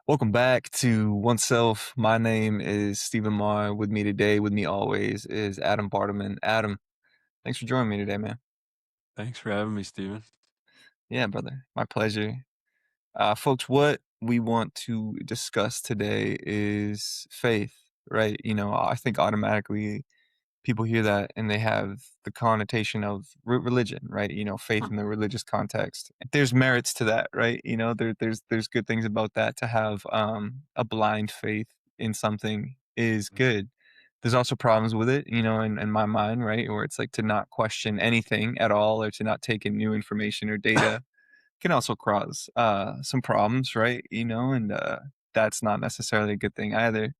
Welcome back to Oneself. My name is Stephen Marr. With me today, with me always, is Adam Bartleman. Adam, thanks for joining me today, man. Thanks for having me, Steven. Yeah, brother, my pleasure. Folks, what we want to discuss today is faith, right? I think automatically people hear that and they have the connotation of religion, right? Faith in the religious context. There's merits to that, right? There's good things about that. To have a blind faith in something is good. There's also problems with it, in my mind, right? Where it's like to not question anything at all or to not take in new information or data can also cause some problems, right? And that's not necessarily a good thing either.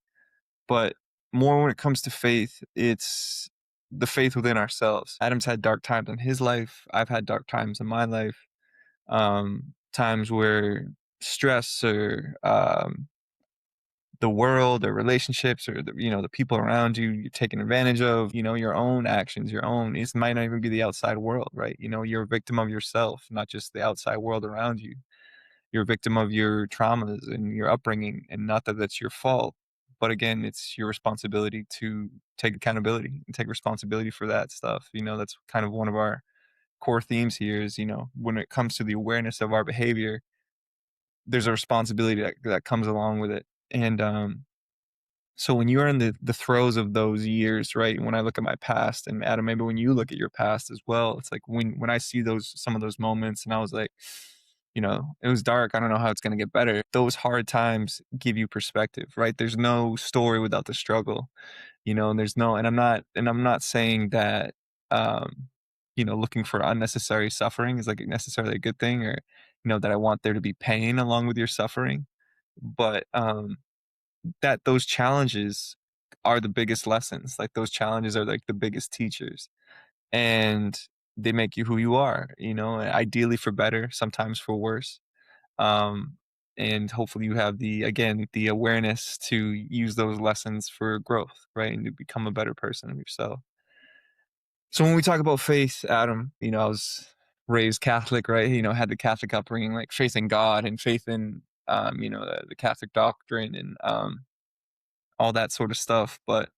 But more when it comes to faith, it's the faith within ourselves. Adam's had dark times in his life. I've had dark times in my life. Times where stress or the world or relationships or the people around you you're taking advantage of, your own actions, your own, it might not even be the outside world, right? You're a victim of yourself, not just the outside world around you. You're a victim of your traumas and your upbringing, and not that that's your fault. But again, it's your responsibility to take accountability and take responsibility for that stuff. That's kind of one of our core themes here is, when it comes to the awareness of our behavior, there's a responsibility that comes along with it. And so when you're in the throes of those years, right? When I look at my past, and Adam, maybe when you look at your past as well, it's like when I see some of those moments, and I was like, it was dark. I don't know how it's going to get better. Those hard times give you perspective, right? There's no story without the struggle, and I'm not saying that, um, looking for unnecessary suffering is like necessarily a good thing, or, that I want there to be pain along with your suffering. But, that those challenges are the biggest lessons. Like those challenges are like the biggest teachers, and they make you who you are, ideally for better, sometimes for worse. Um, and hopefully you have the awareness to use those lessons for growth, right? And to become a better person of yourself. So when we talk about faith, Adam, I was raised Catholic, right? Had the Catholic upbringing, like faith in God and faith in, the Catholic doctrine and, all that sort of stuff. But,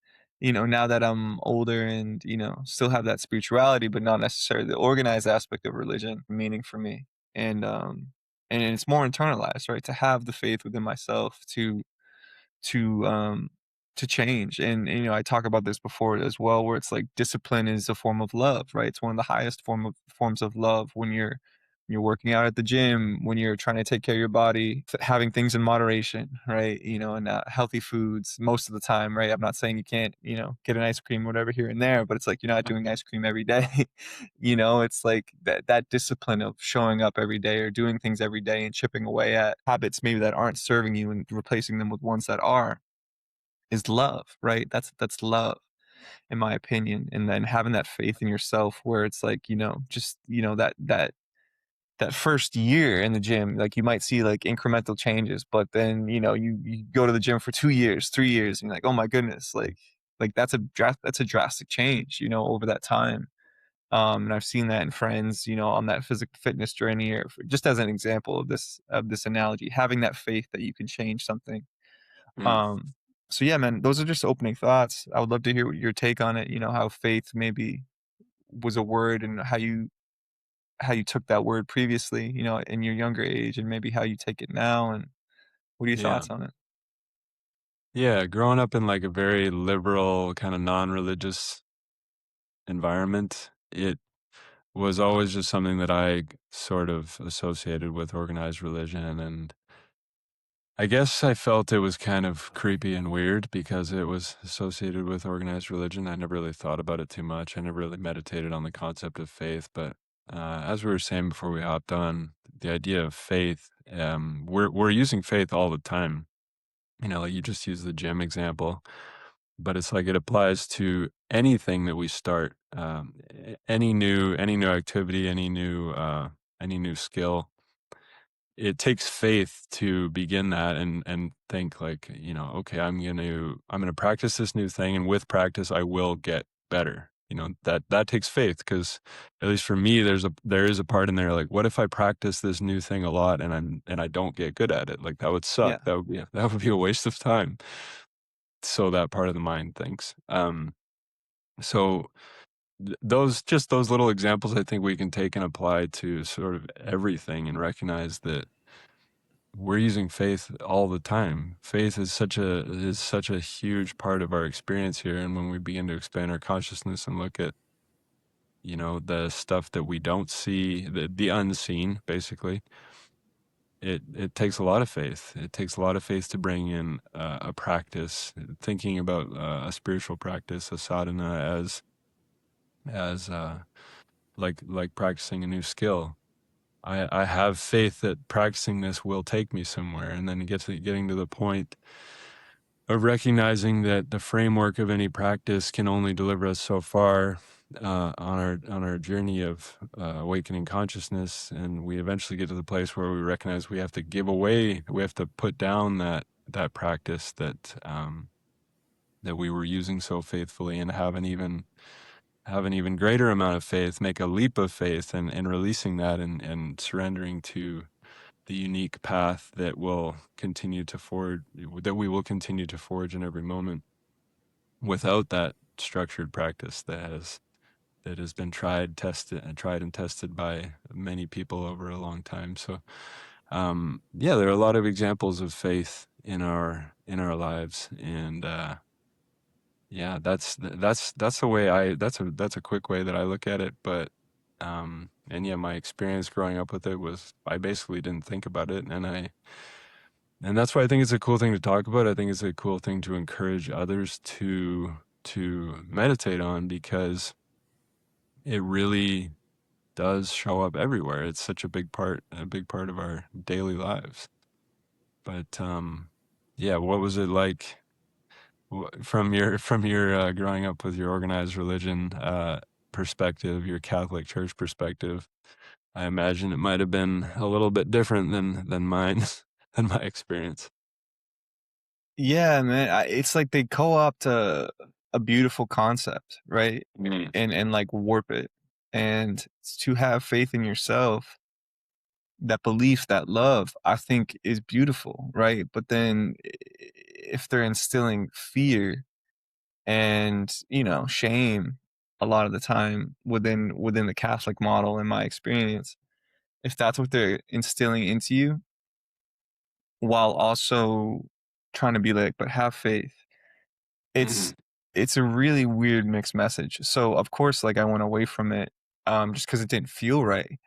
now that I'm older and, still have that spirituality, but not necessarily the organized aspect of religion, meaning for me. And, and it's more internalized, right? To have the faith within myself to um to change. And I talk about this before as well, where it's like discipline is a form of love, right? It's one of the highest forms of love when you're working out at the gym, when you're trying to take care of your body, having things in moderation, right? And healthy foods most of the time, right? I'm not saying you can't, get an ice cream, whatever, here and there, but it's like you're not doing ice cream every day. It's like that discipline of showing up every day or doing things every day and chipping away at habits maybe that aren't serving you and replacing them with ones that are, is love, right? That's love, in my opinion. And then having that faith in yourself where it's like, just, that first year in the gym, like you might see like incremental changes, but then, you go to the gym for 2 years, 3 years, and you're like, oh my goodness, like that's a drastic change, over that time. And I've seen that in friends, on that physical fitness journey, or just as an example of this analogy, having that faith that you can change something. Mm. um, so yeah, man, those are just opening thoughts. I would love to hear what your take on it, how faith maybe was a word and how you took that word previously, in your younger age, and maybe how you take it now, and what are your Yeah. thoughts on it? Yeah. Growing up in like a very liberal, kind of non religious environment, it was always just something that I sort of associated with organized religion. And I guess I felt it was kind of creepy and weird because it was associated with organized religion. I never really thought about it too much. I never really meditated on the concept of faith. But as we were saying before we hopped on, the idea of faith, we're using faith all the time. Like you just use the gym example, but it's like it applies to anything that we start, any new activity, any new skill. It takes faith to begin that and think like, okay, I'm gonna practice this new thing, and with practice, I will get better. You know, that takes faith because at least for me, there is a part in there like, what if I practice this new thing a lot and I don't get good at it? Like that would suck. Yeah. That would be a waste of time. So that part of the mind thinks. So those just those little examples, I think we can take and apply to sort of everything and recognize that we're using faith all the time. Faith is such a huge part of our experience here, and when we begin to expand our consciousness and look at, you know, the stuff that we don't see, the unseen, basically, it takes a lot of faith. It takes a lot of faith to bring in a practice, thinking about a spiritual practice, a sadhana, as like practicing a new skill. I have faith that practicing this will take me somewhere, and then getting to the point of recognizing that the framework of any practice can only deliver us so far on our journey of awakening consciousness, and we eventually get to the place where we recognize we have to give away, we have to put down that practice that we were using so faithfully, and have an even greater amount of faith, make a leap of faith, and releasing that and surrendering to the unique path that will continue to forge that we will continue to forge in every moment without that structured practice that has been tried and tested by many people over a long time. So yeah, there are a lot of examples of faith in our lives, and yeah, that's the way that's a quick way that I look at it. But and yeah, my experience growing up with it was I basically didn't think about it, and that's why I think it's a cool thing to talk about. I think it's a cool thing to encourage others to meditate on, because it really does show up everywhere. It's such a big part of our daily lives. But yeah, what was it like from your growing up with your organized religion perspective, your Catholic Church perspective? I imagine it might have been a little bit different than mine, than my experience. Yeah, man, it's like they co-opt a beautiful concept, right? Mm, And, like, warp it, and to have faith in yourself, that belief, that love, I think is beautiful, right? But then if they're instilling fear and, shame a lot of the time within the Catholic model, in my experience, if that's what they're instilling into you, while also trying to be like, but have faith, it's mhm, it's a really weird mixed message. So of course, like, I went away from it, just because it didn't feel right,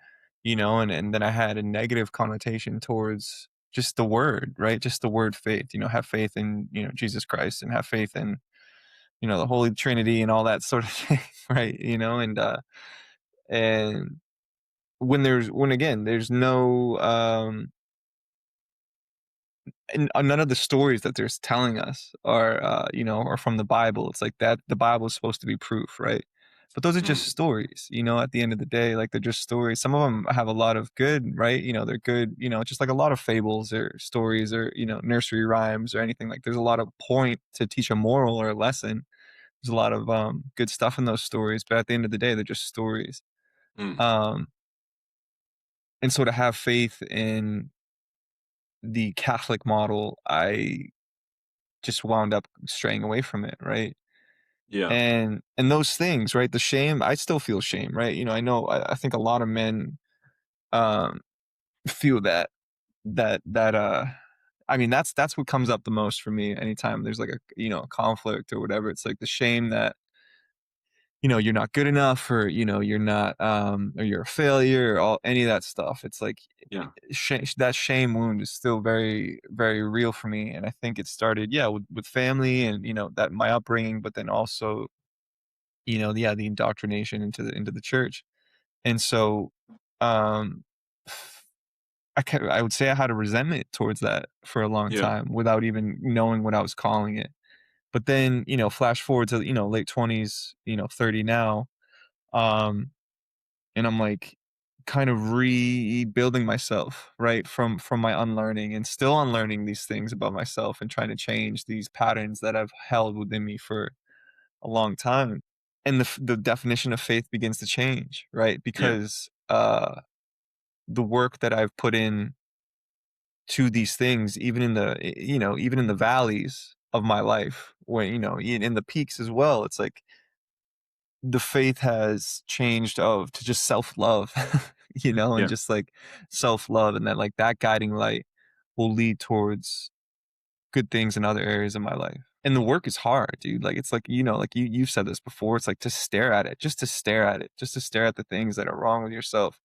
and then I had a negative connotation towards just the word, right? Just the word faith, have faith in, Jesus Christ, and have faith in, the Holy Trinity and all that sort of thing, right? And when again, there's no and none of the stories that they're telling us are from the Bible. It's like that the Bible is supposed to be proof, right? But those are just mm, stories, at the end of the day, like, they're just stories. Some of them have a lot of good, right? They're good, just like a lot of fables or stories or, nursery rhymes or anything. Like, there's a lot of point to teach a moral or a lesson. There's a lot of good stuff in those stories, but at the end of the day, they're just stories. mm. Um, and so to have faith in the Catholic model, I just wound up straying away from it, right? Yeah, And those things, right? The shame, I still feel shame, right? I know I think a lot of men um feel that I mean, that's what comes up the most for me anytime there's like a conflict or whatever. It's like the shame that, you're not good enough, or, you're not or you're a failure, or all any of that stuff. It's like yeah, that shame wound is still very, very real for me. And I think it started, yeah, with family and, that my upbringing, but then also, yeah, the indoctrination into the church. And so, um, I would say I had a resentment towards that for a long yeah, time without even knowing what I was calling it. But then, flash forward to, late 20s, 30 now, um, and I'm like kind of rebuilding myself, right? From my unlearning, and still unlearning these things about myself, and trying to change these patterns that I've held within me for a long time. and the definition of faith begins to change, right? Yeah. Because the work that I've put in to these things, even in even in the valleys of my life, when in the peaks as well, it's like the faith has changed of to just self love, and Yeah. just like self love, and then like that guiding light will lead towards good things in other areas of my life. And the work is hard, dude. Like it's like like you've said this before. It's like to stare at it, just to stare at it, just to stare at the things that are wrong with yourself.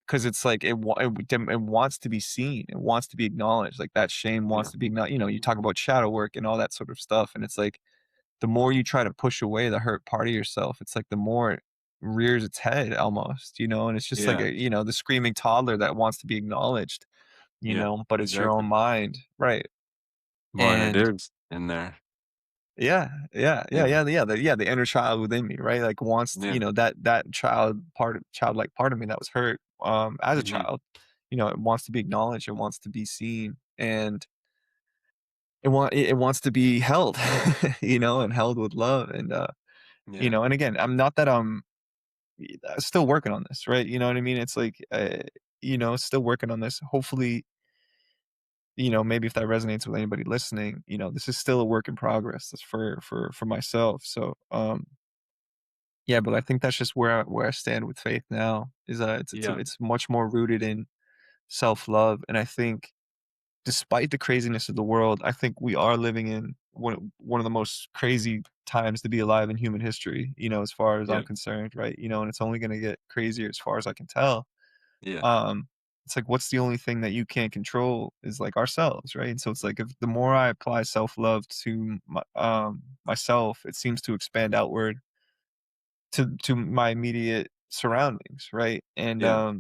Because it's like it wants to be seen, it wants to be acknowledged. Like that shame Yeah. wants to be acknowledged. You talk about shadow work and all that sort of stuff, and it's like the more you try to push away the hurt part of yourself, it's like the more it rears its head almost, and it's just like Yeah. the screaming toddler that wants to be acknowledged, Yeah. but it's your own Exactly. mind, right? Well, and it And is in there. yeah, yeah, yeah, Yeah. yeah, the inner child within me, right? Like wants, Yeah. that childlike part of me that was hurt as a Mhm. child, it wants to be acknowledged, it wants to be seen, and it wants to be held, and held with love, and Yeah. and again, I'm not that I'm still working on this, right? You know what I mean? It's like still working on this. Hopefully, maybe if that resonates with anybody listening, this is still a work in progress. That's for myself. So, yeah, but I think that's just where I stand with faith now. Is Yeah. it's much more rooted in self love, and I think despite the craziness of the world, I think we are living in one of the most crazy times to be alive in human history. As far as I'm Yeah. concerned, right? And it's only going to get crazier as far as I can tell. Yeah. um it's like what's the only thing that you can't control is like ourselves, right? And so it's like if the more I apply self-love to myself, it seems to expand outward to my immediate surroundings, right? And Yeah.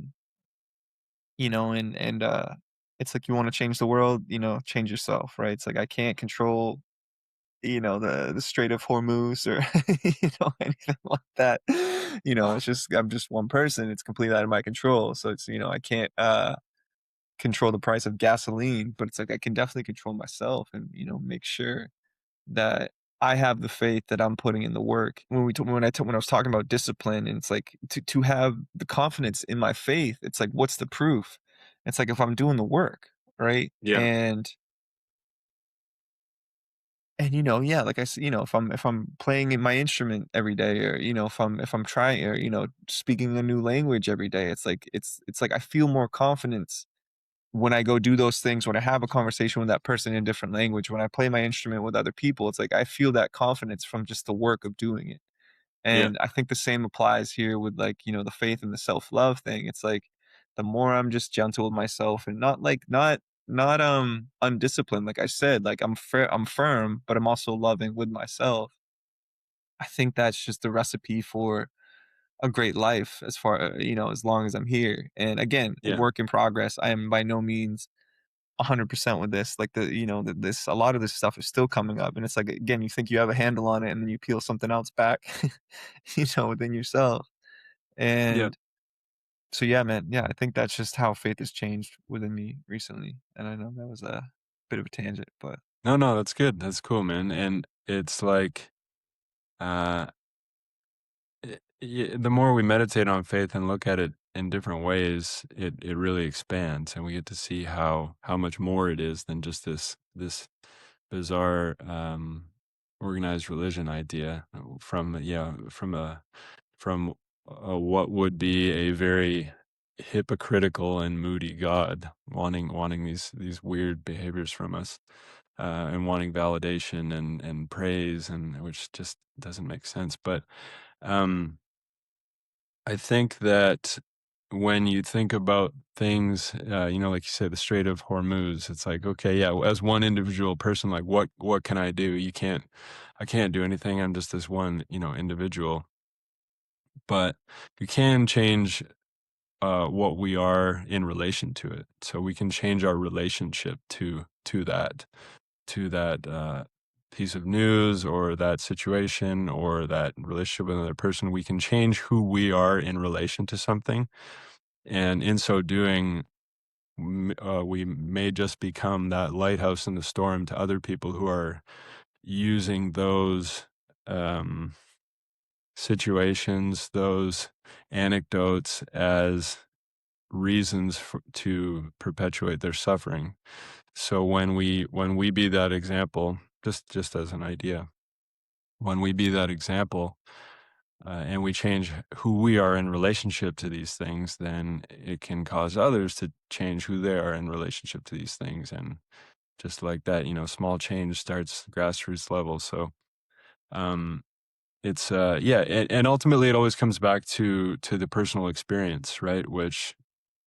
it's like you want to change the world, change yourself, right? It's like I can't control the Strait of Hormuz or anything like that. It's just I'm just one person, it's completely out of my control. So it's I can't control the price of gasoline, but it's like I can definitely control myself and, make sure that I have the faith that I'm putting in the work. When I was talking about discipline, and it's like to have the confidence in my faith, it's like what's the proof? It's like if I'm doing the work, right? Yeah. And yeah, like I said, if I'm playing in my instrument every day, or if I'm trying, or speaking a new language every day, it's like I feel more confidence when I go do those things, when I have a conversation with that person in a different language, when I play my instrument with other people, it's like I feel that confidence from just the work of doing it. Yeah. And I think the same applies here with like, the faith and the self-love thing. It's like the more I'm just gentle with myself and not undisciplined, like I said, like I'm firm, but I'm also loving with myself. I think that's just the recipe for a great life as far, as long as I'm here. And again, Yeah. work in progress. I am by no means 100% with this. Like this, a lot of this stuff is still coming up, and it's like again, you think you have a handle on it, and then you peel something else back, within yourself. Yeah. And so, yeah, man, yeah, I think that's just how faith has changed within me recently. And I know that was a bit of a tangent, but No, no, that's good. That's cool, man. And it's like, uh, the more we meditate on faith and look at it in different ways, it really expands, and we get to see how much more it is than just this bizarre organized religion idea from from what would be a very hypocritical and moody God wanting these weird behaviors from us, and wanting validation and praise, and which just doesn't make sense. But um, I think that when you think about things, like you said, the Strait of Hormuz, it's like, okay, yeah, as one individual person, like what can I do? I can't do anything. I'm just this one, individual. But you can change what we are in relation to it. So we can change our relationship to that piece of news or that situation or that relationship with another person. We can change who we are in relation to something, and in so doing, we may just become that lighthouse in the storm to other people who are using those. Um, situations, those anecdotes as reasons to perpetuate their suffering. So when we be that example, just as an idea, when we be that example, and we change who we are in relationship to these things, then it can cause others to change who they are in relationship to these things. And just like that, small change starts grassroots level. So um, it's yeah, and ultimately it always comes back to the personal experience, right? Which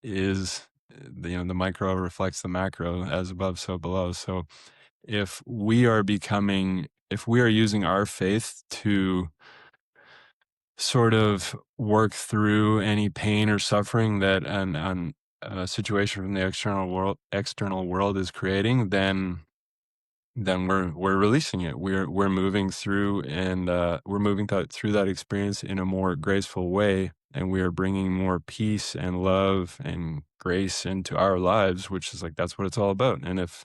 is the micro reflects the macro, as above, so below. So if we are using our faith to sort of work through any pain or suffering that an a situation from the external world is creating, then we're releasing it. We're moving through, and we're moving through that experience in a more graceful way, and we are bringing more peace and love and grace into our lives, which is like that's what it's all about. And if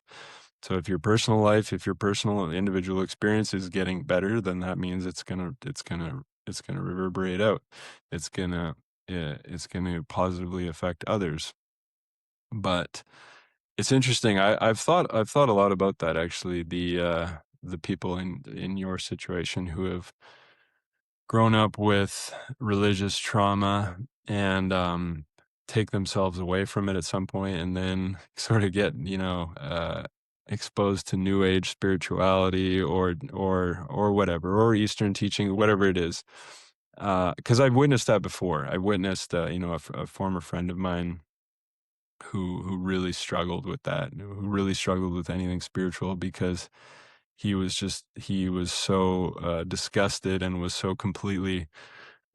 your personal life, if your personal individual experience is getting better, then that means it's gonna reverberate out. It's gonna yeah, it's gonna positively affect others. But it's interesting. I've thought a lot about that, actually. The people in your situation who have grown up with religious trauma and take themselves away from it at some point, and then sort of get exposed to new age spirituality or whatever, or Eastern teaching, whatever it is. Because I've witnessed that before. I witnessed a former friend of mine who really struggled with that, who really struggled with anything spiritual, because he was so disgusted and was so completely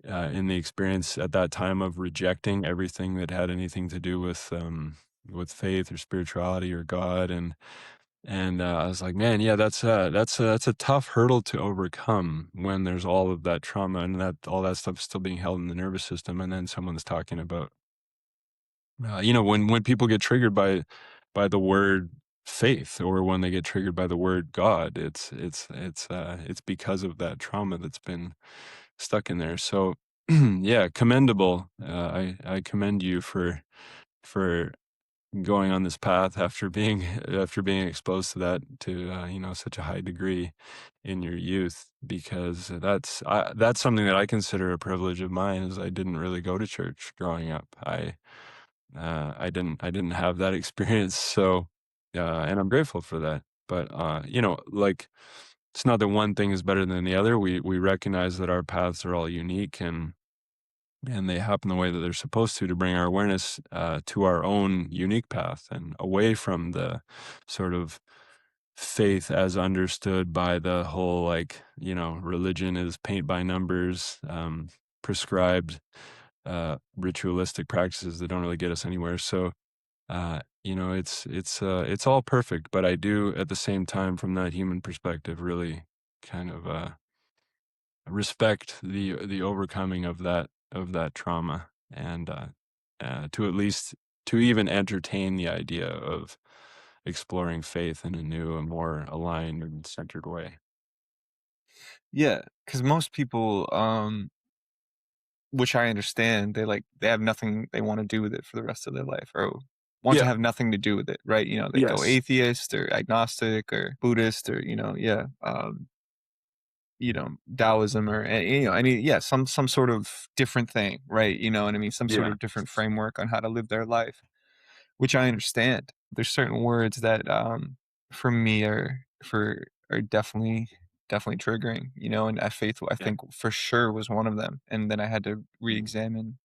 in the experience at that time of rejecting everything that had anything to do with faith or spirituality or God. And I was like, man, yeah, that's a tough hurdle to overcome when there's all of that trauma and that all that stuff still being held in the nervous system, and then someone's talking about when people get triggered by the word faith, or when they get triggered by the word God, it's because of that trauma that's been stuck in there. So yeah, commendable. I commend you for going on this path after being after being exposed to that to such a high degree in your youth, because that's something that I consider a privilege of mine, is I didn't really go to church growing up. I didn't have that experience, so and I'm grateful for that. But like, it's not that one thing is better than the other. We recognize that our paths are all unique, and they happen the way that they're supposed to bring our awareness to our own unique path and away from the sort of faith as understood by the whole, like, religion is paint by numbers, prescribed ritualistic practices that don't really get us anywhere. So it's all perfect, but I do at the same time, from that human perspective, really kind of respect the overcoming of that trauma, and to at least to even entertain the idea of exploring faith in a new and more aligned and centered way. Yeah, because most people, which I understand, they have nothing they wanna do with it for the rest of their life, or want to Yeah. have nothing to do with it, right? They go Yes. atheist or agnostic or Buddhist, or, yeah, Taoism, or any, yeah, some sort of different thing, right? You know what I mean? Some sort Yeah. of different framework on how to live their life, which I understand. There's certain words that, for me are definitely triggering, and faith, I Yeah. think for sure was one of them. And then I had to Mm. re-examine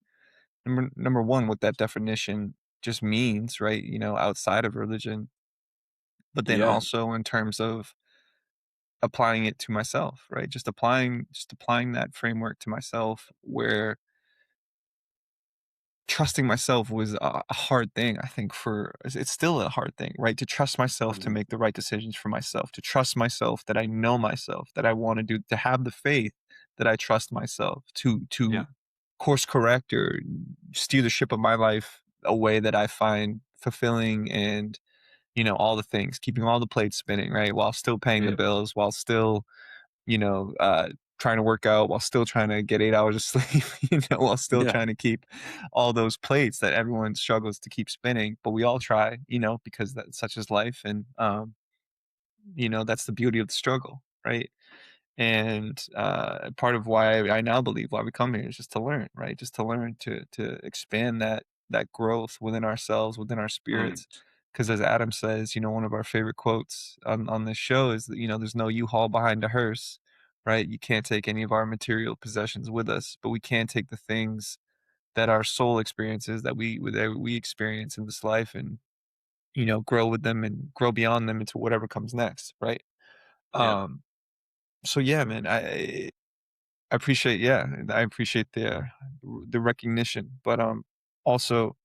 number one, what that definition just means, right? Outside of religion, but then Yeah. also in terms of applying it to myself, right? Just applying that framework to myself, where trusting myself was a hard thing. I think for it's still a hard thing, right? To trust myself to Mhm. make the right decisions for myself, to trust myself that I know myself, that I want to do, to have the faith that I trust myself to Yeah. course correct or steer the ship of my life a way that I find fulfilling, and all the things, keeping all the plates spinning, right? While still paying the Yeah. bills, while still, you know, uh, trying to work out, while still trying to get 8 hours of sleep, while still Yeah. trying to keep all those plates that everyone struggles to keep spinning. But we all try, because that's such is life. And, that's the beauty of the struggle, right? And part of why I now believe why we come here is just to learn, right? Just to learn to expand that growth within ourselves, within our Mm. spirits. Because as Adam says, one of our favorite quotes on this show is that, there's no U-Haul behind a hearse, right? You can't take any of our material possessions with us, but we can take the things that our soul experiences, that we experience in this life, and grow with them and grow beyond them into whatever comes next, right? Yeah. Um, so yeah, man, I appreciate, yeah, I appreciate the recognition, but, also,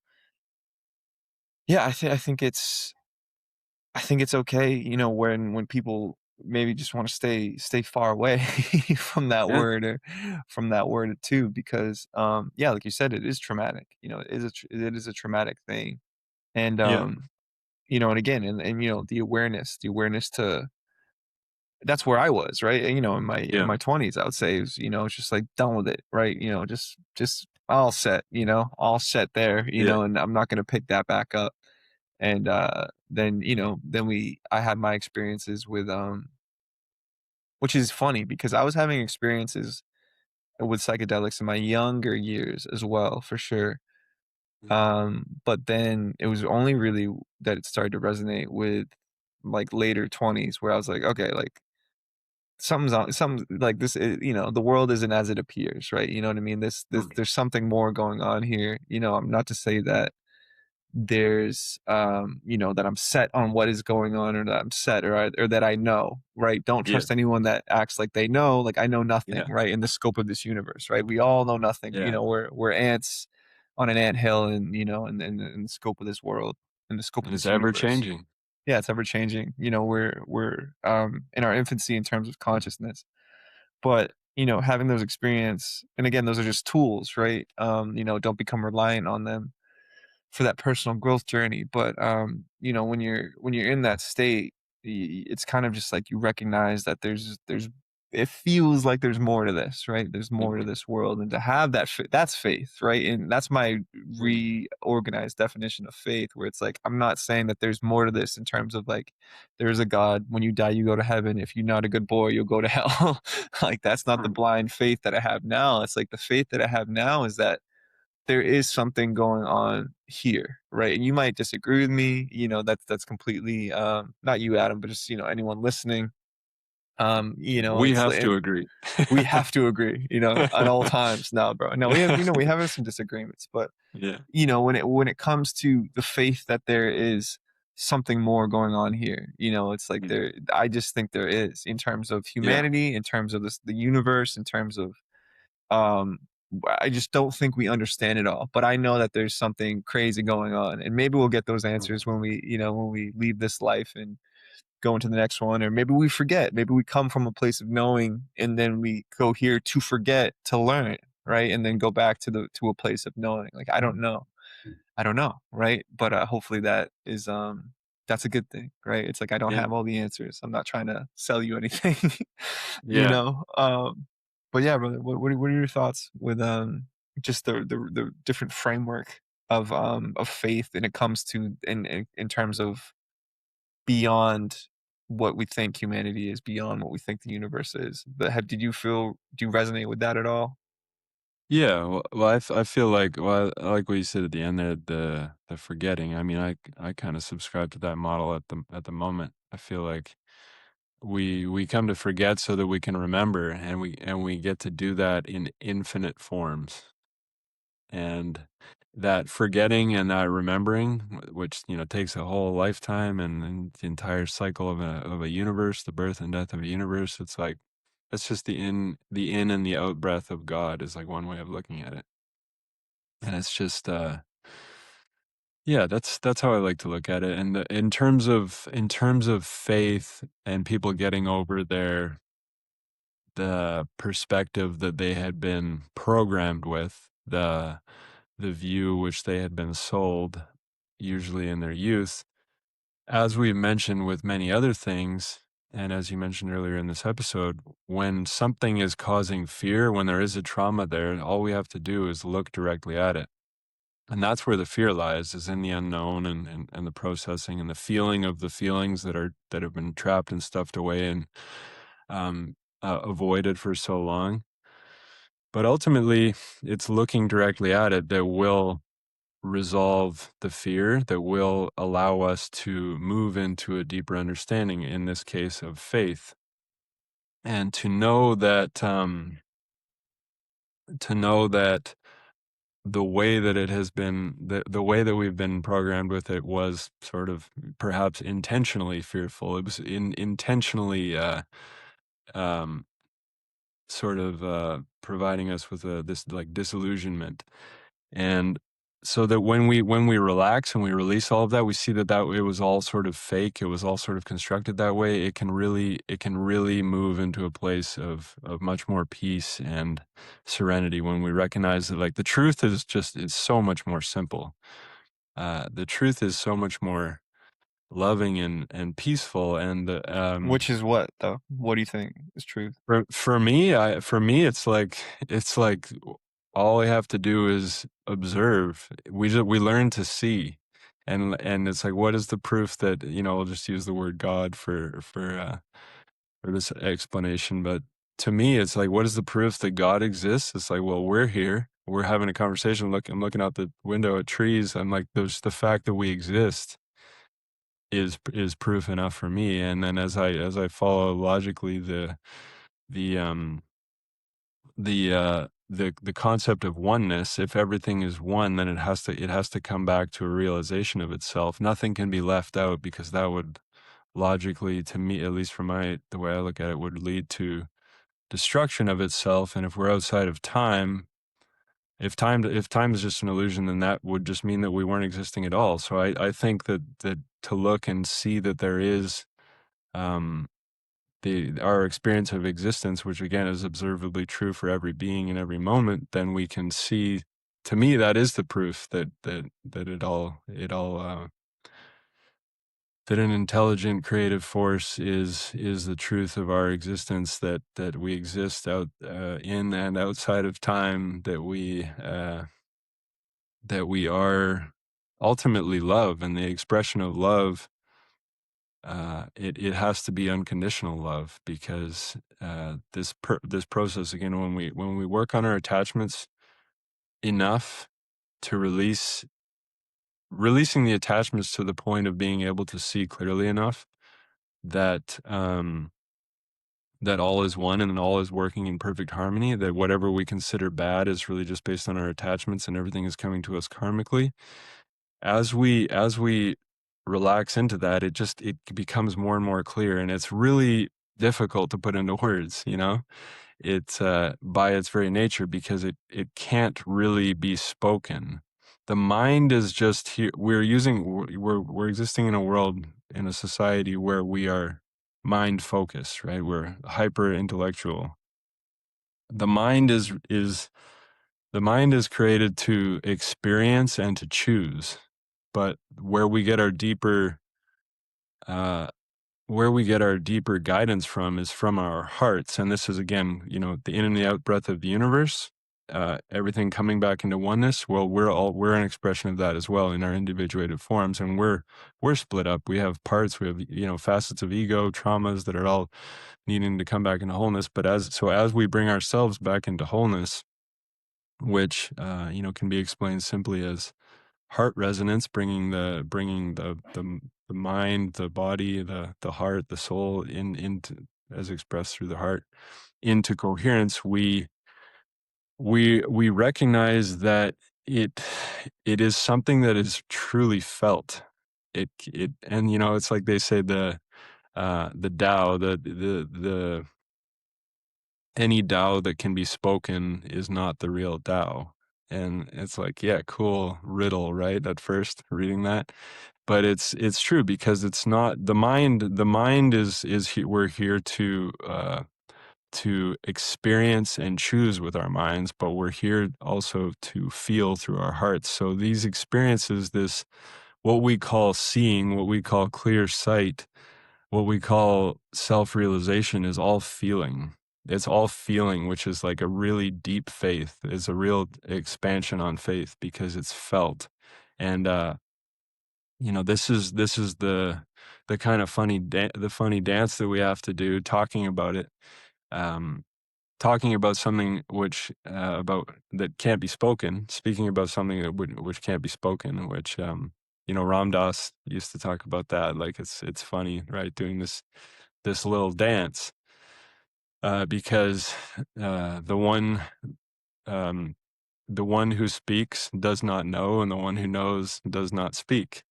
yeah, I think it's okay, when people maybe just wanna stay far away from that Yeah. word, or from that word too, because, yeah, like you said, it is traumatic, it is a traumatic thing, and, Yeah. and again, the awareness to that's where I was, right? And, in my Yeah. 20s, I would say it was, it's just like done with it, right? Just all set there, Yeah. and I'm not gonna pick that back up. And then I had my experiences with which is funny because I was having experiences with psychedelics in my younger years as well, for sure. Mm. But then it was only really that it started to resonate with like later 20s, where I was like, okay, like something's on some like this the world isn't as it appears, right? You know what I mean? Mm. There's something more going on here. I'm not to say that there's that I'm set on what is going on, or that I'm set, or that I know, right? Don't Yeah. trust anyone that acts like they know. Like, I know nothing, Yeah. right? In the scope of this universe, right? We all know nothing. Yeah. We're ants on an ant hill, and in the scope of this world, in the scope of And it's this ever universe. changing. Yeah, it's ever changing. We're in our infancy in terms of consciousness, but having those experience, and again, those are just tools, right? Don't become reliant on them for that personal growth journey. But when you're in that state, it's kind of just like you recognize that there's it feels like there's more to this, right? There's more to Mhm. this world, and to have that's faith, right? And that's my Mm. reorganized definition of faith, where it's like, I'm not saying that there's more to this in terms of like there's a God. When you die, you go to heaven. If you're not a good boy, you'll go to hell. Like, that's not the Mm. blind faith that I have now. It's like the faith that I have now is that there is something going on here, right? And you might disagree with me, that's completely, not you, Adam, but just, anyone listening. We It's have like, to agree. we have to agree, at all times now, bro. No, we have some disagreements, but Yeah. when it comes to the faith that there is something more going on here, it's like Mhm. I just think there is, in terms of Yeah. humanity, in terms of the universe, in terms of um, I just don't think we understand it all, but I know that there's something crazy going on, and maybe we'll get those Mm. answers when we leave this life and go into the next one, or maybe we forget. Maybe we come from a place of knowing, and then we go here to forget, to learn, right? And then go back to a place of knowing. Like, I don't know. I don't know, right? But hopefully that's a good thing, right? It's like, I don't Yeah. have all the answers. I'm not trying to sell you anything, you Yeah. know. But yeah, brother, what are your thoughts with just the different framework of faith, and it comes to in terms of beyond what we think humanity is, beyond what we think the universe is. But do you resonate with that at all? Yeah. Well, I feel like, well, I like what you said at the end there, the forgetting. I mean, I kind of subscribe to that model at the moment. I feel like we come to forget so that we can remember, and we get to do that in infinite forms. And that forgetting and that remembering, which takes a whole lifetime, and the entire cycle of a universe, the birth and death of a universe. It's like that's just the in and the out breath of God is like one way of looking at it. And it's just yeah, that's how I like to look at it. And in terms of faith and people getting over the perspective that they had been programmed with, the view which they had been sold, usually in their youth. As we mentioned with many other things, And as you mentioned earlier in this episode, when something is causing fear, when there is a trauma there, all we have to do is look directly at it. And that's where the fear lies, is in the unknown, and the processing and the feeling of the feelings that have been trapped and stuffed away and avoided for so long. But ultimately, it's looking directly at it that will resolve the fear, that will allow us to move into a deeper understanding, in this case of faith. And to know that the way that it has been, the way that we've been programmed with it was sort of perhaps intentionally fearful. It was intentionally um, sort of providing us with this like disillusionment. And so that when we relax and we release all of that, we see that it was all sort of fake. It was all sort of constructed that way. It can really move into a place of much more peace and serenity when we recognize that, like, the truth is so much more simple. The truth is so much more loving and peaceful. And Which is what, though? What do you think is truth? for me, it's like all I have to do is observe. We learn to see, and it's like, what is the proof that, I'll just use the word God for this explanation. But to me, it's like, what is the proof that God exists? It's like, well, we're here, we're having a conversation. I'm looking out the window at trees. I'm like, there's the fact that we exist is proof enough for me. And then as I follow logically the um the concept of oneness, if everything is one, then it has to come back to a realization of itself. Nothing can be left out, because that would logically, to me, at least from the way I look at it, would lead to destruction of itself. And if we're outside of time, if time is just an illusion, then that would just mean that we weren't existing at all. So I think that to look and see that there is um our experience of existence, which again is observably true for every being in every moment, then we can see. To me, that is the proof that that an intelligent, creative force is the truth of our existence. That we exist out in and outside of time. That we are ultimately love, and the expression of love, it has to be unconditional love, because this process, again, when we work on our attachments enough to releasing the attachments to the point of being able to see clearly enough that that all is one and all is working in perfect harmony, that whatever we consider bad is really just based on our attachments, and everything is coming to us karmically. As we relax into that, it becomes more and more clear, and it's really difficult to put into words. It's by its very nature, because it can't really be spoken. The mind is just here. We're existing in a world, in a society where we are mind focused, right? We're hyper intellectual. The mind is created to experience and to choose. But uh, where we get our deeper guidance from is from our hearts. And this is, again, the in and the out breath of the universe, everything coming back into oneness. Well, we're an expression of that as well, in our individuated forms. And we're split up. We have parts, we have, facets of ego, traumas that are all needing to come back into wholeness. But as we bring ourselves back into wholeness, which can be explained simply as heart resonance, bringing the mind, the body, the heart, the soul into, as expressed through the heart, into coherence. We recognize that it it is something that is truly felt. And it's like they say, the Tao, the any Tao that can be spoken is not the real Tao. And it's like, yeah, cool riddle, right? At first, reading that, but it's true, because it's not the mind. The mind we're here to experience and choose with our minds, but we're here also to feel through our hearts. So these experiences, this what we call seeing, what we call clear sight, what we call self-realization is all feeling. It's all feeling, which is like a really deep faith. It's a real expansion on faith because it's felt. And this is the kind of the funny dance that we have to do talking about it. Um Talking about something which about that can't be spoken, speaking about something that which can't be spoken, which Ram Dass used to talk about that. Like it's funny, right? Doing this little dance because the um, one who speaks does not know, and the one who knows does not speak.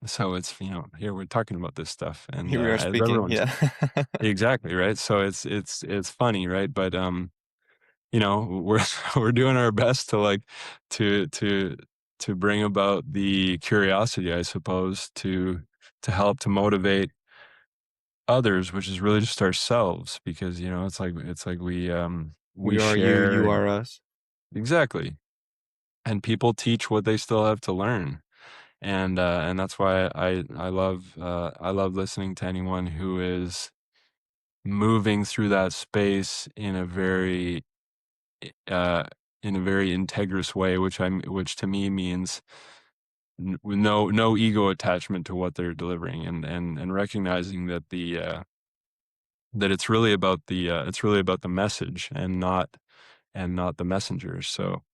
So it's here we're talking about this stuff, and Here we are as speaking, everyone's yeah. exactly right. So it's funny, right? But we're we're doing our best to like to to to bring about the curiosity, I suppose, to help to motivate others, which is really just ourselves, because it's like we We are you, you share are us. exactly, and people teach what they still have to learn, and that's why I love listening to anyone who is moving through that space uh, in a very integrous way, which to me means with no ego attachment to what they're delivering, and recognizing that that it's really about the message and not the messenger. So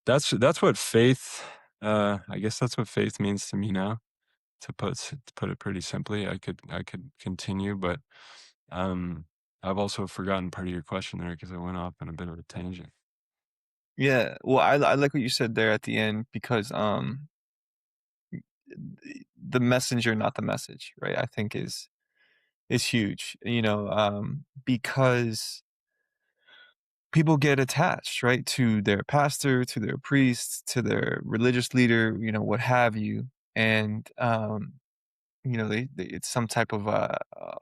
that's what faith. I guess that's what faith means to me now. To put it pretty simply, I could continue, but um, I've also forgotten part of your question there because I went off on a bit of a tangent. Yeah, well, I like what you said there at the end because, the messenger, not the message, right? I think is huge, because people get attached, right, to their pastor, to their priest, to their religious leader, what have you, and it's some type of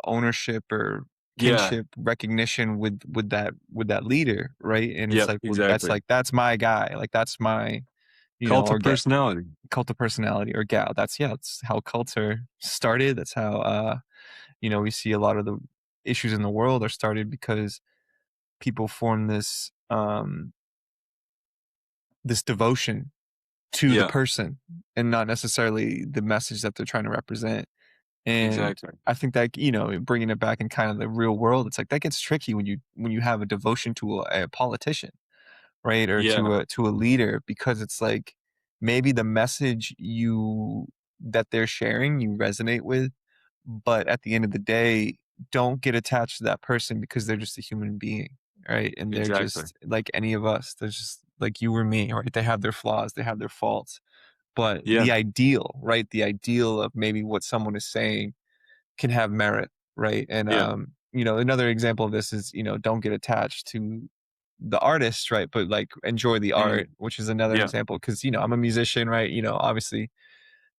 ownership or Yeah. kinship recognition with that leader, right? And it's Yep. like, well, that's Exactly. like that's my guy, like that's my, Cult or of get personality. cult of personality or gal. That's how cults are started. That's how we see a lot of the issues in the world are started because people form this devotion to the Yeah. person and not necessarily the message that they're trying to represent. And Exactly. I think that, bringing it back in kind of the real world, it's like that gets tricky when you have a devotion to a politician, right? Or Yeah. to a leader, because it's like maybe the message you that they're sharing you resonate with, but at the end of the day, don't get attached to that person because they're just a human being, right? And they're Exactly. just like any of us. They're just like you or me, right? They have their flaws, they have their faults. But Yeah. the ideal, right? The ideal of maybe what someone is saying can have merit, right? And Yeah. another example of this is, don't get attached to the artist, right? But like enjoy the art, Mhm. which is another Yeah. example because I'm a musician, right? Obviously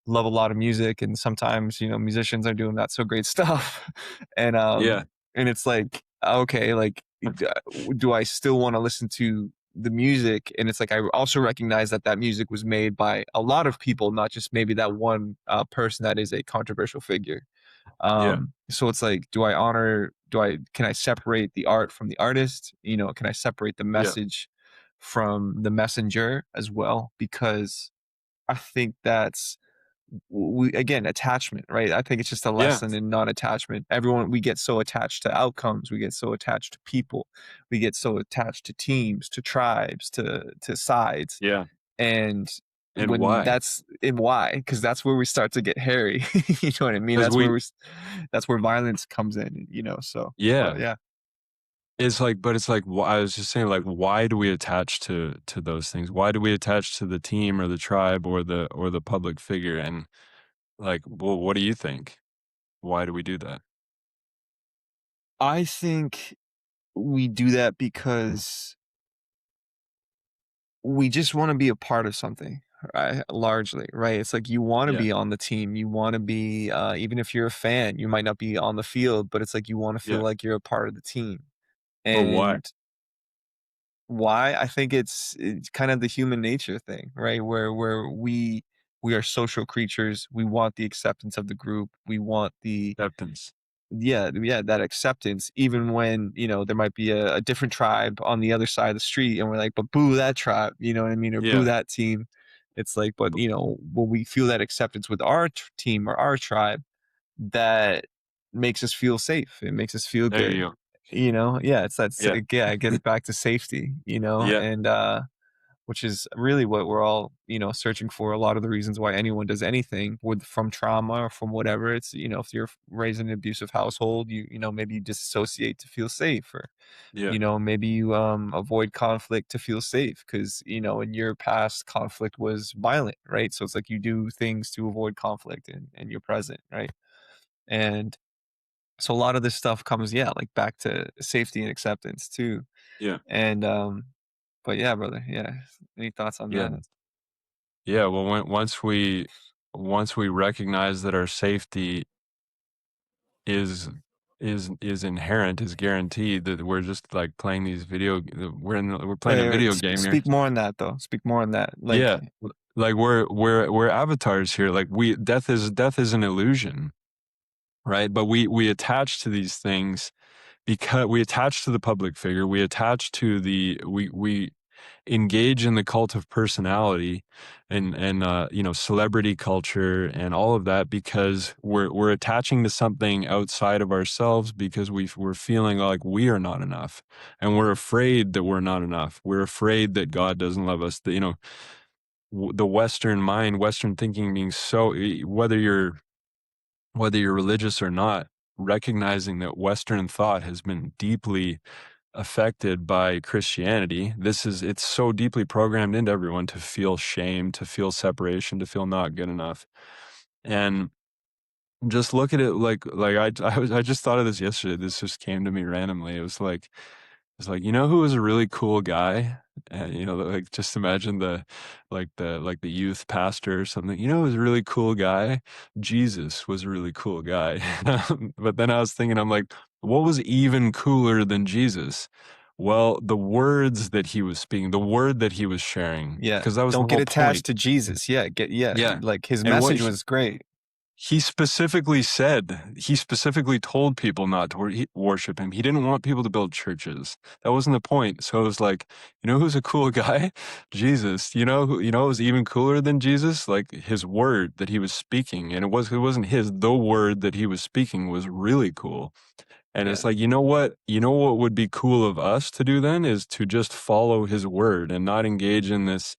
love a lot of music, and sometimes musicians are doing not so great stuff, and Yeah. it's like, okay, like do I still want to listen to the music? And it's like I also recognize that that music was made by a lot of people, not just maybe that one person that is a controversial figure. Yeah. So it's like, can I separate the art from the artist? Can I separate the Yeah. message from the messenger as well? Because I think that's we again, attachment, right? I think it's just a Yeah. lesson in non-attachment. Everyone, we get so attached to outcomes, we get so attached to people, we get so attached to teams, to tribes, to sides. Yeah. And And when why? that's and why, because that's where we start to get hairy. You know what I mean? Because That's where violence comes in, so but yeah. yeah. It's like, I was just saying, like, why do we attach to those things? Why do we attach to the team or the tribe or the public figure? And like, well, what do you think? Why do we do that? I think we do that because we just want to be a part of something, right? Largely, right? It's like you want to Yeah. be on the team. You want to be, even if you're a fan, you might not be on the field, but it's like you want to feel Yeah. like you're a part of the team. But why? And why? I think it's kind of the human nature thing, right? Where we we are social creatures. We want the acceptance of the group. We want the Acceptance. yeah, that acceptance, even when, there might be a different tribe on the other side of the street, and we're like, but boo that tribe, you know what I mean? Or boo Yeah. that team. It's like, but when we feel that acceptance with our team or our tribe, that makes us feel safe. It makes us feel There good. you go. Yeah, it's that, Yeah. yeah, it gets back to safety, Yeah. and, which is really what we're all, searching for. A lot of the reasons why anyone does anything from trauma or from whatever. It's, if you're raised in an abusive household, maybe you disassociate to feel safe, or, Yeah. maybe you avoid conflict to feel safe because, in your past conflict was violent, right? So it's like you do things to avoid conflict in your present, right? And so a lot of this stuff comes, yeah, like back to safety and acceptance too. Yeah. And but yeah, brother, yeah. Any thoughts on Yeah. that? Yeah. Well, once we recognize that our safety is is inherent, is guaranteed, that we're just like playing these we're playing a Wait, video game here. speak more on that though. Speak more on that. Like, Yeah. Like we're avatars here. Like we death is an illusion, right? But we attach to these things because we attach to the public figure, we attach to we engage in the cult of personality and celebrity culture and all of that because we're attaching to something outside of ourselves because we're feeling like we are not enough, and we're afraid that we're not enough. We're afraid that God doesn't love us. That the Western mind, Western thinking being so whether you're religious or not, recognizing that Western thought has been deeply affected by Christianity. It's so deeply programmed into everyone to feel shame, to feel separation, to feel not good enough. And just look at it I just thought of this yesterday. This just came to me randomly. It's like, who was a really cool guy? Like just imagine the youth pastor or something. Who was a really cool guy? Jesus was a really cool guy. But then I was thinking, I'm like, what was even cooler than Jesus? Well, the words that he was speaking, the word that he was sharing, yeah, because that was the don't get whole attached point. to Jesus. Yeah, Yeah. like his And what message was great. he specifically told people not to worship him. He didn't want people to build churches. That wasn't the point. So it was like, who's a cool guy? Jesus. It was even cooler than Jesus? Like his word that he was speaking. And it wasn't the word that he was speaking was really cool. And it's Yeah, like, what would be cool of us to do then is to just follow his word and not engage in this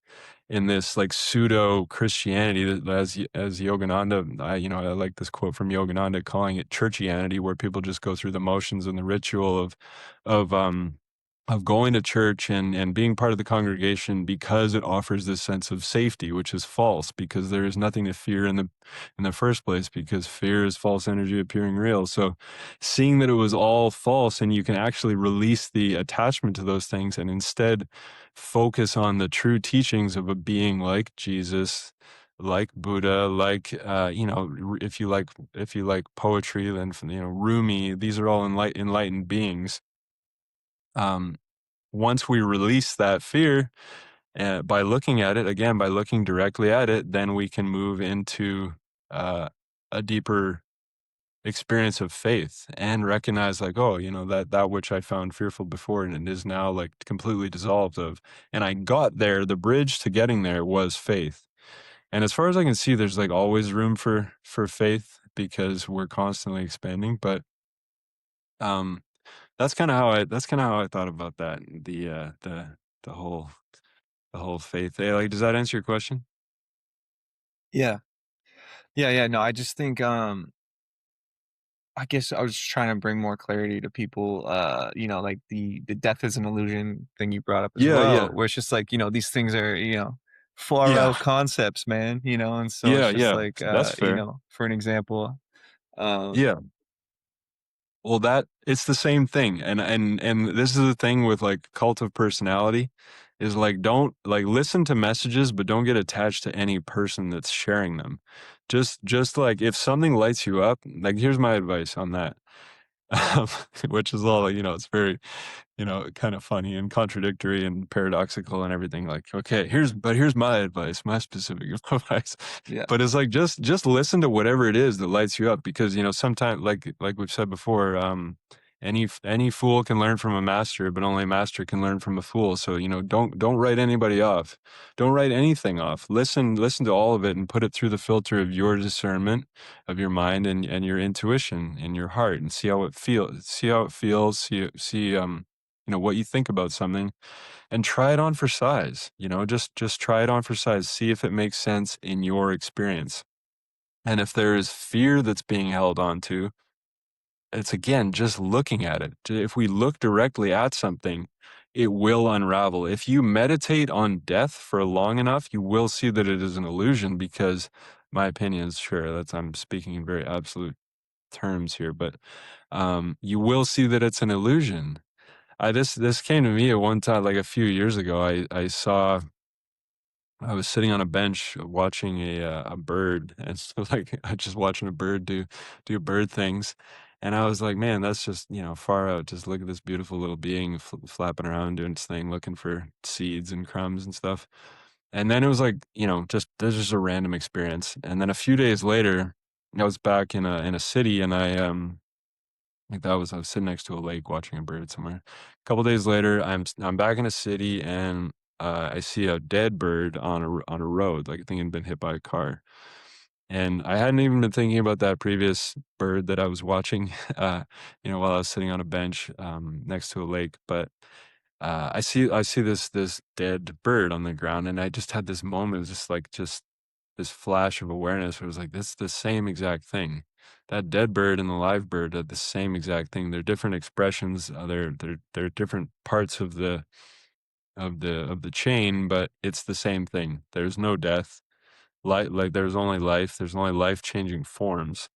like pseudo Christianity that as Yogananda, I like this quote from Yogananda calling it churchianity, where people just go through the motions and the ritual of um of going to church and being part of the congregation because it offers this sense of safety, which is false, because there is nothing to fear in the first place, because fear is false energy appearing real. So seeing that it was all false, and you can actually release the attachment to those things and instead focus on the true teachings of a being like Jesus, like Buddha, like if you like poetry, then Rumi. These are all enlightened beings. Um, Once we release that fear, by looking at it again, by looking directly at it, then we can move into uh, a deeper experience of faith and recognize, like, oh, that which I found fearful before and it is now like completely dissolved of. And I got there. The bridge to getting there was faith. And as far as I can see, there's like always room for faith because we're constantly expanding. But um, that's kind of how I thought about that. The whole faith. Hey, like, does that answer your question? yeah, yeah. No, I just think I guess I was just trying to bring more clarity to people. Like the death is an illusion thing you brought up as Yeah, well, yeah, where it's just like, these things are, far yeah, out concepts, man. And so yeah, it's just yeah. like, That's fair. for an example, um, Yeah. Well, that it's the same thing, and this is the thing with like cult of personality, is like don't like listen to messages, but don't get attached to any person that's sharing them. Just like if something lights you up, like here's my advice on that. um, which is all, it's very, kind of funny and contradictory and paradoxical and everything. Like, okay, here's my advice, my specific advice. Yeah, But it's like just listen to whatever it is that lights you up, because sometimes, like we've said before, any fool can learn from a master, but only a master can learn from a fool. So don't write anybody off. Don't write anything off. Listen to all of it and put it through the filter of your discernment, of your mind, and your intuition and your heart, and see how it feels, what you think about something, and try it on for size. Just try it on for size. See if it makes sense in your experience. And if there is fear that's being held on to, it's again just looking at it. If we look directly at something, it will unravel. If you meditate on death for long enough, you will see that it is an illusion, because my opinion is, sure, that's, I'm speaking in very absolute terms here, but you will see that it's an illusion. This came to me at one time, like a few years ago. I was sitting on a bench watching a bird, and so, like, I just watching a bird do bird things, and I was like, man, that's just, far out. Just look at this beautiful little being flapping around doing its thing, looking for seeds and crumbs and stuff. And then it was like, just this is just a random experience. And then a few days later, I was back in a city, and I was sitting next to a lake watching a bird somewhere. A couple days later, I'm back in a city, and I see a dead bird on a road, like I think it had been hit by a car. And I hadn't even been thinking about that previous bird that I was watching, while I was sitting on a bench next to a lake. But I see this dead bird on the ground, and I just had this moment, just this flash of awareness where it was like, "That's the same exact thing." That dead bird and the live bird are the same exact thing. They're different expressions, they're different parts of the chain, but it's the same thing. There's no death. Like, there's only life, there's only life-changing forms.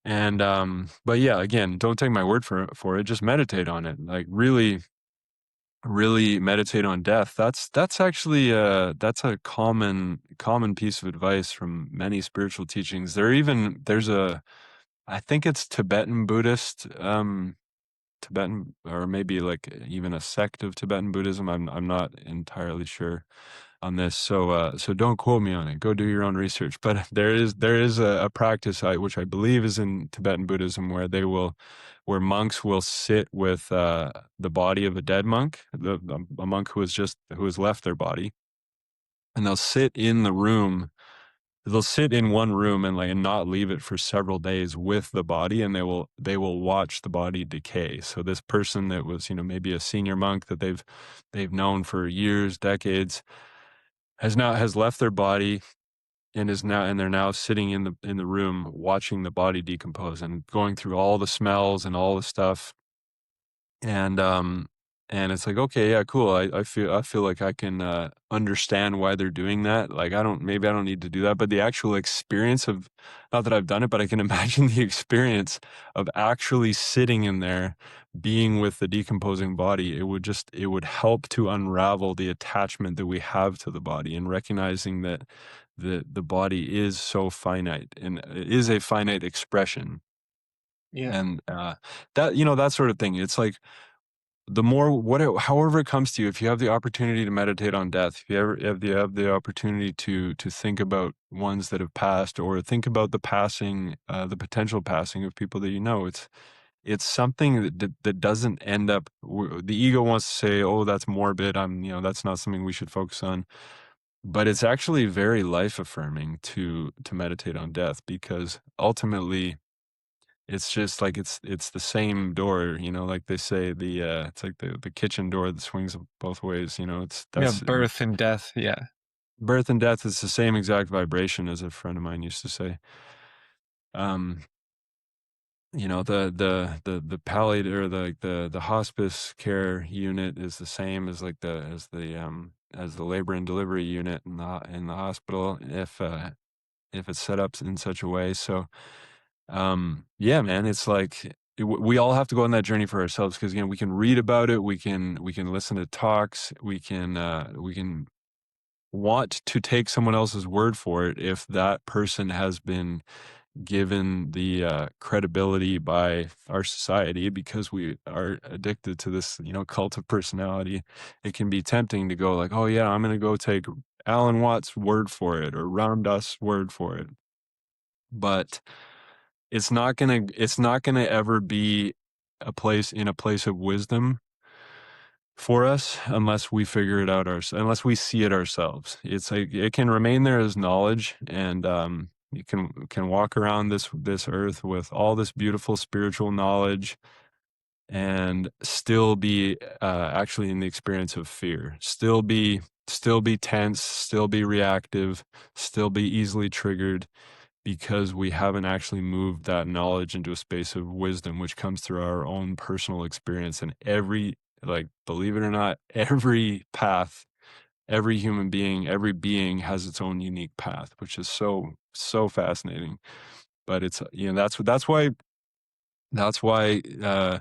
And, but yeah, again, don't take my word for it, just meditate on it. Like, really meditate on death. That's actually that's a common piece of advice from many spiritual teachings. There's a, I think it's Tibetan, or maybe like even a sect of Tibetan Buddhism. I'm not entirely sure on this, so don't quote me on it. Go do your own research. But there is a practice, which I believe is in Tibetan Buddhism, where monks will sit with the body of a dead monk, a monk who has left their body, and they'll sit in the room. They'll sit in one room, and not leave it for several days with the body, and they will watch the body decay. So this person that was, maybe a senior monk that they've known for years, decades, has left their body, and they're now sitting in the room watching the body decompose and going through all the smells and all the stuff. And um and it's like, okay, yeah, cool. I feel like I can understand why they're doing that. Like, I don't need to do that, but the actual experience of, not that I've done it, but I can imagine the experience of actually sitting in there, being with the decomposing body. It would help to unravel the attachment that we have to the body, and recognizing that the body is so finite, and it is a finite expression. yeah, And that sort of thing. It's like, the more, however it comes to you, if you have the opportunity to meditate on death, if you ever have the opportunity to think about ones that have passed, or think about the potential passing of people that it's something that doesn't end up. The ego wants to say, "Oh, that's morbid. That's not something we should focus on." But it's actually very life affirming to meditate on death, because ultimately it's just like, it's the same door, like they say, it's like the kitchen door that swings both ways. It's yeah. that's Birth and death. Yeah, birth and death is the same exact vibration, as a friend of mine used to say. Um, the palliative, or the hospice care unit, is the same as, like, the labor and delivery unit in the hospital, if it's set up in such a way. So, yeah, man, it's like, we all have to go on that journey for ourselves, because, we can read about it, we can listen to talks, we can want to take someone else's word for it, if that person has been given the credibility by our society because we are addicted to this, cult of personality. It can be tempting to go like, oh yeah, I'm going to go take Alan Watts' word for it or Ram Dass' word for it. But it's not gonna ever be a place of wisdom for us unless we figure it out unless we see it ourselves. It's like it can remain there as knowledge, and you can walk around this earth with all this beautiful spiritual knowledge and still be actually in the experience of fear. Still be tense, still be reactive, still be easily triggered because we haven't actually moved that knowledge into a space of wisdom, which comes through our own personal experience. And believe it or not, every path, every human being, every being has its own unique path, which is so, so fascinating. But that's why, uh,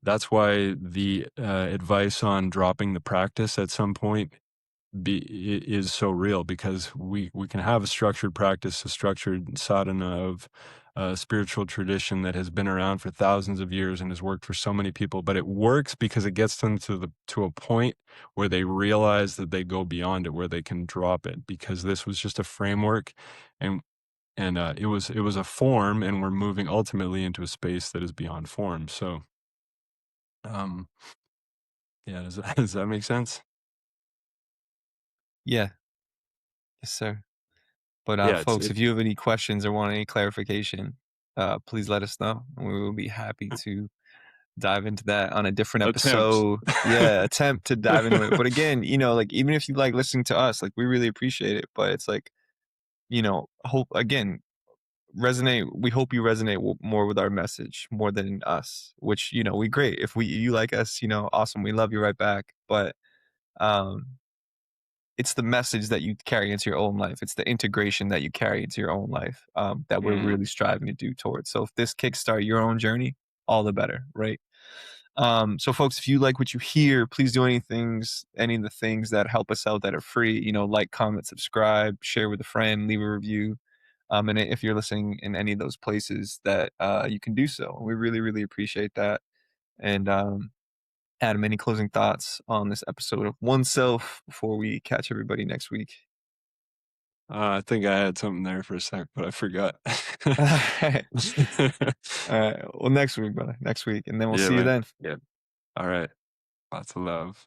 that's why the advice on dropping the practice at some point is so real because we can have a structured practice, a structured sadhana of a spiritual tradition that has been around for thousands of years and has worked for so many people, but it works because it gets them to a point where they realize that they go beyond it, where they can drop it, because this was just a framework, and it was a form, and we're moving ultimately into a space that is beyond form. So, um, yeah, does that, does that make sense? Yeah, yes, sir. But, Yeah, folks, if you have any questions or want any clarification, please let us know, and we will be happy to dive into that on a different attempt. episode. Yeah, attempt to dive into it. But again, like, even if you like listening to us, like, we really appreciate it, but it's like, hope again, resonate we hope you resonate more with our message more than us, which, we great. If you like us, awesome, we love you right back. But, um it's the message that you carry into your own life. It's the integration that you carry into your own life, that we're Mhm. really striving to do towards. So if this kickstart your own journey, all the better, right? So folks, if you like what you hear, please do any of the things that help us out that are free. Like, comment, subscribe, share with a friend, leave a review. And if you're listening in any of those places, that you can do so. We really, really appreciate that. And Adam, any closing thoughts on this episode of Oneself before we catch everybody next week? I think I had something there for a sec, but I forgot. Alright. Alright. Well, next week, brother. Next week, and then we'll Yeah, see you man. then. Yeah. All right. Lots of love.